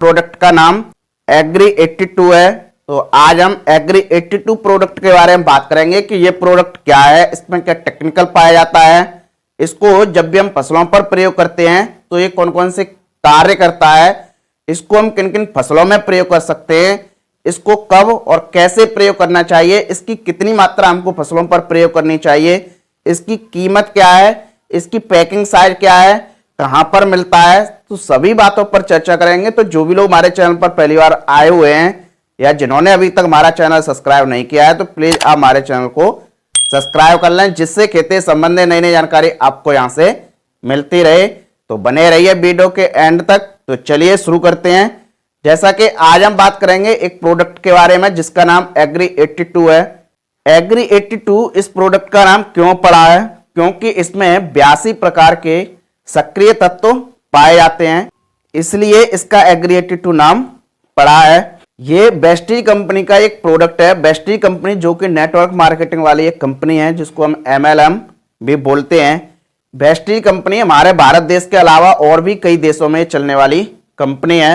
Product का नाम agree 82 है। तो आज हम एग्री 82 प्रोडक्ट के बारे में बात करेंगे कि ये प्रोडक्ट क्या है, इसमें क्या टेक्निकल पाया जाता है, इसको जब भी हम फसलों पर प्रयोग करते हैं तो ये कौन कौन से कार्य करता है, इसको हम किन किन फसलों में प्रयोग कर सकते हैं, इसको कब और कैसे प्रयोग करना चाहिए, इसकी कितनी मात्रा हमको फसलों पर प्रयोग करनी चाहिए, इसकी कीमत क्या है, इसकी पैकिंग साइज क्या है, कहां पर मिलता है, तो सभी बातों पर चर्चा करेंगे। तो जो भी लोग हमारे चैनल पर पहली बार आए हुए हैं या जिन्होंने अभी तक हमारा चैनल सब्सक्राइब नहीं किया है तो प्लीज आप हमारे चैनल को सब्सक्राइब कर लें, जिससे खेती संबंधी नई नई जानकारी आपको यहां से मिलती रहे। तो बने रहिए वीडियो के एंड तक। तो चलिए शुरू करते हैं। जैसा कि आज हम बात करेंगे एक प्रोडक्ट के बारे में जिसका नाम एग्री 82 है। एग्री 82 इस प्रोडक्ट का नाम क्यों पड़ा है, क्योंकि इसमें 82 प्रकार के सक्रिय तत्व पाए जाते हैं, इसलिए इसका एग्री 82 नाम पड़ा है। ये वेस्टीज कंपनी का एक प्रोडक्ट है। वेस्टीज कंपनी जो कि नेटवर्क मार्केटिंग वाली एक कंपनी है जिसको हम MLM भी बोलते हैं। वेस्टीज कंपनी हमारे भारत देश के अलावा और भी कई देशों में चलने वाली कंपनी है।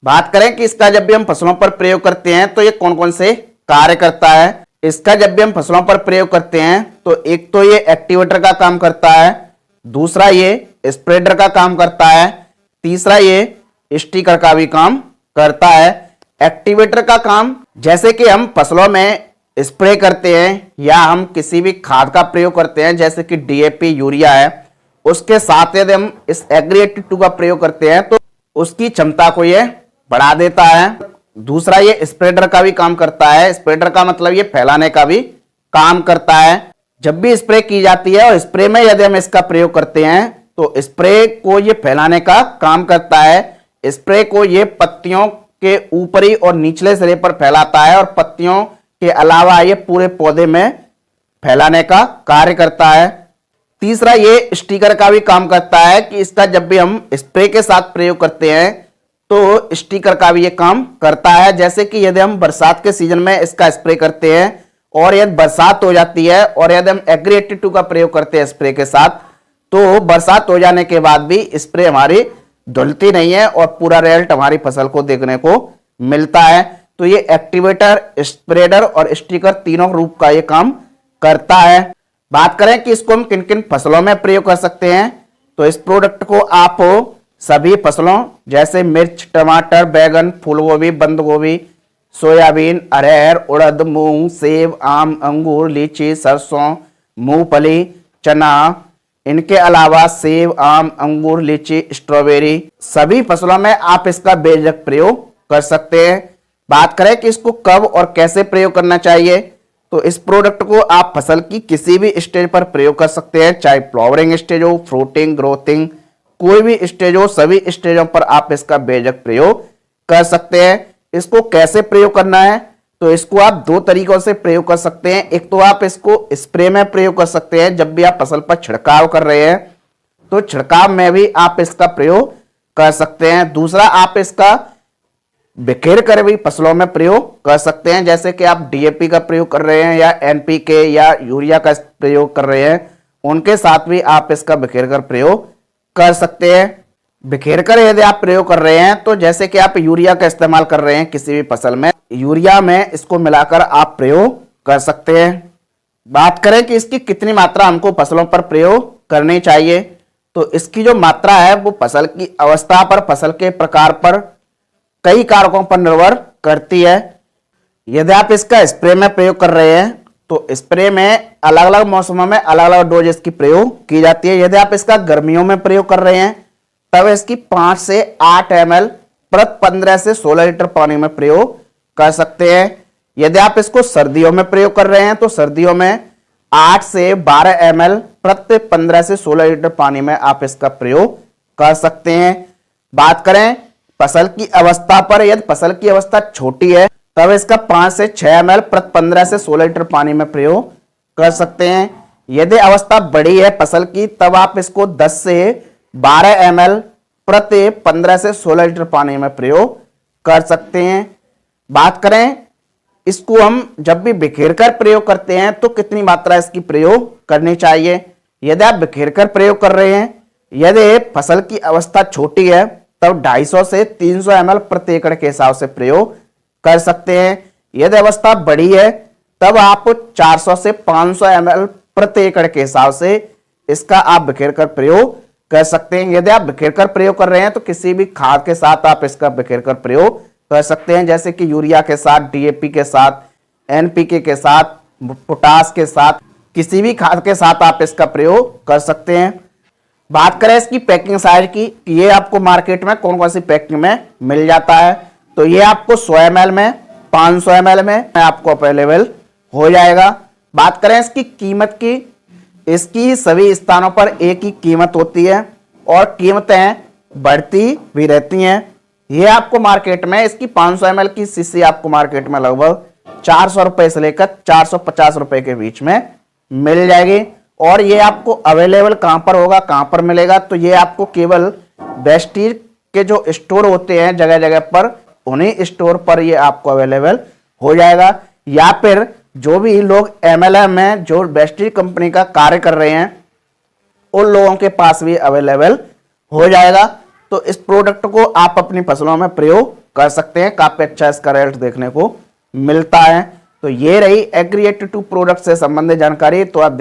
बात करें कि इसका जब भी हम फसलों पर प्रयोग करते हैं तो ये कौन कौन से कार्य करता है। इसका जब भी हम फसलों पर प्रयोग करते हैं तो एक तो ये एक्टिवेटर का काम करता है, दूसरा ये स्प्रेडर का काम करता है, तीसरा ये स्टिकर का भी काम करता है। एक्टिवेटर का काम जैसे कि हम फसलों में स्प्रे करते हैं या हम किसी भी खाद का प्रयोग करते हैं जैसे कि DAP यूरिया है, उसके साथ यदि हम इस एग्री 82 का प्रयोग करते हैं तो उसकी क्षमता को ये बढ़ा देता है। दूसरा ये स्प्रेडर का भी काम करता है। स्प्रेडर का मतलब ये फैलाने का भी काम करता है। जब भी स्प्रे की जाती है और स्प्रे में यदि हम इसका प्रयोग करते हैं तो स्प्रे को ये फैलाने का काम करता है। स्प्रे को ये पत्तियों के ऊपरी और निचले सिरे पर फैलाता है और पत्तियों के अलावा ये पूरे पौधे में फैलाने का कार्य करता है। तीसरा ये स्टिकर का भी काम करता है कि इसका जब भी हम स्प्रे के साथ प्रयोग करते हैं तो स्टिकर का भी ये काम करता है। जैसे कि यदि हम बरसात के सीजन में इसका स्प्रे करते हैं और यदि बरसात हो जाती है और यदि हम एग्री 82 का प्रयोग करते हैं स्प्रे के साथ तो बरसात हो जाने के बाद भी स्प्रे हमारी धुलती नहीं है और पूरा रिजल्ट हमारी फसल को देखने को मिलता है। तो ये एक्टिवेटर, स्प्रेडर और स्टिकर तीनों रूप का ये काम करता है। बात करें कि इसको हम किन किन फसलों में प्रयोग कर सकते हैं तो इस प्रोडक्ट को आप सभी फसलों जैसे मिर्च, टमाटर, बैगन, फूलगोभी, बंद गोभी, सोयाबीन, अरहर, उड़द, मूंग, सेब, आम, अंगूर, लीची, सरसों, मूंगफली, चना, इनके अलावा सेब, आम, अंगूर, लीची, स्ट्रॉबेरी, सभी फसलों में आप इसका बेझिझक प्रयोग कर सकते हैं। बात करें कि इसको कब और कैसे प्रयोग करना चाहिए तो इस प्रोडक्ट को आप फसल की किसी भी स्टेज पर प्रयोग कर सकते हैं, चाहे फ्लावरिंग स्टेज हो, फ्रूटिंग, ग्रोथिंग, कोई भी स्टेज हो, सभी स्टेजों पर आप इसका बेझिझक प्रयोग कर सकते हैं। इसको कैसे प्रयोग करना है तो इसको आप दो तरीकों से प्रयोग कर सकते हैं। एक तो आप इसको स्प्रे में प्रयोग कर सकते हैं, जब भी आप फसल पर छिड़काव कर रहे हैं तो छिड़काव में भी आप इसका प्रयोग कर सकते हैं। दूसरा आप इसका बिखेर कर भी फसलों में प्रयोग कर सकते हैं, जैसे कि आप DAP का प्रयोग कर रहे हैं या NPK या यूरिया का प्रयोग कर रहे हैं, उनके साथ भी आप इसका बिखेर कर प्रयोग कर सकते हैं। बिखेर कर यदि आप प्रयोग कर रहे हैं तो जैसे कि आप यूरिया का इस्तेमाल कर रहे हैं किसी भी फसल में, यूरिया में इसको मिलाकर आप प्रयोग कर सकते हैं। बात करें कि इसकी कितनी मात्रा हमको फसलों पर प्रयोग करनी चाहिए तो इसकी जो मात्रा है वो फसल की अवस्था पर, फसल के प्रकार पर, कई कारकों पर निर्भर करती है। यदि आप इसका स्प्रे में प्रयोग कर रहे हैं तो स्प्रे में अलग अलग मौसमों में अलग अलग डोज इसकी प्रयोग की जाती है। यदि आप इसका गर्मियों में प्रयोग कर रहे हैं तब इसकी 5 से 8 ml प्रति 15 से 16 लीटर पानी में प्रयोग कर सकते हैं। यदि आप इसको सर्दियों में प्रयोग कर रहे हैं तो सर्दियों में 8 से 12 ml प्रति 15 से 16 लीटर पानी में आप इसका प्रयोग कर सकते हैं। बात करें फसल की अवस्था पर, यदि फसल की अवस्था छोटी है तब इसका 5 से 6 ml प्रति 15 से 16 लीटर पानी में प्रयोग कर सकते हैं। यदि अवस्था बड़ी है फसल की तब आप इसको 10 से 12 ml प्रति 15 से 16 लीटर पानी में प्रयोग कर सकते हैं। बात करें इसको हम जब भी बिखेर कर प्रयोग करते हैं तो कितनी मात्रा इसकी प्रयोग करनी चाहिए। यदि आप बिखेर कर प्रयोग कर रहे हैं, यदि फसल की अवस्था छोटी है तब 250 से 300 ml प्रति एकड़ के हिसाब से प्रयोग कर सकते हैं। यदि अवस्था बड़ी है तब आप 400 से 500 ml प्रति एकड़ के हिसाब से इसका आप बिखेर कर प्रयोग कर सकते हैं। यदि आप बिखेर कर प्रयोग कर रहे हैं तो किसी भी खाद के साथ आप इसका बिखेर कर प्रयोग कर सकते हैं, जैसे कि यूरिया के साथ, डीएपी के साथ, एनपीके के साथ, पोटास के साथ, किसी भी खाद के साथ आप इसका प्रयोग कर सकते हैं। बात करें इसकी पैकिंग साइज की, ये आपको मार्केट में कौन कौन सी पैकिंग में मिल जाता है, तो ये आपको 100 ml में, 500 ml में आपको अवेलेबल हो जाएगा। बात करें इसकी कीमत की, इसकी सभी स्थानों पर एक ही कीमत होती है और कीमतें बढ़ती भी रहती हैं। ये आपको मार्केट में इसकी 500 ml की शीशी आपको मार्केट में लगभग 400 रुपए से लेकर 450 रुपए के बीच में मिल जाएगी। और ये आपको अवेलेबल कहां पर होगा, कहां पर मिलेगा, तो ये आपको केवल वेस्टीज के जो स्टोर होते हैं जगह जगह पर, उन्हीं स्टोर पर ये आपको अवेलेबल हो जाएगा। या फिर जो भी लोग MLM में जो वेस्टीज कंपनी का कार्य कर रहे हैं उन लोगों के पास भी अवेलेबल हो जाएगा। तो इस प्रोडक्ट को आप अपनी फसलों में प्रयोग कर सकते हैं, काफी अच्छा इसका रिजल्ट देखने को मिलता है। तो ये रही एग्री 82 प्रोडक्ट से संबंधित जानकारी। तो आप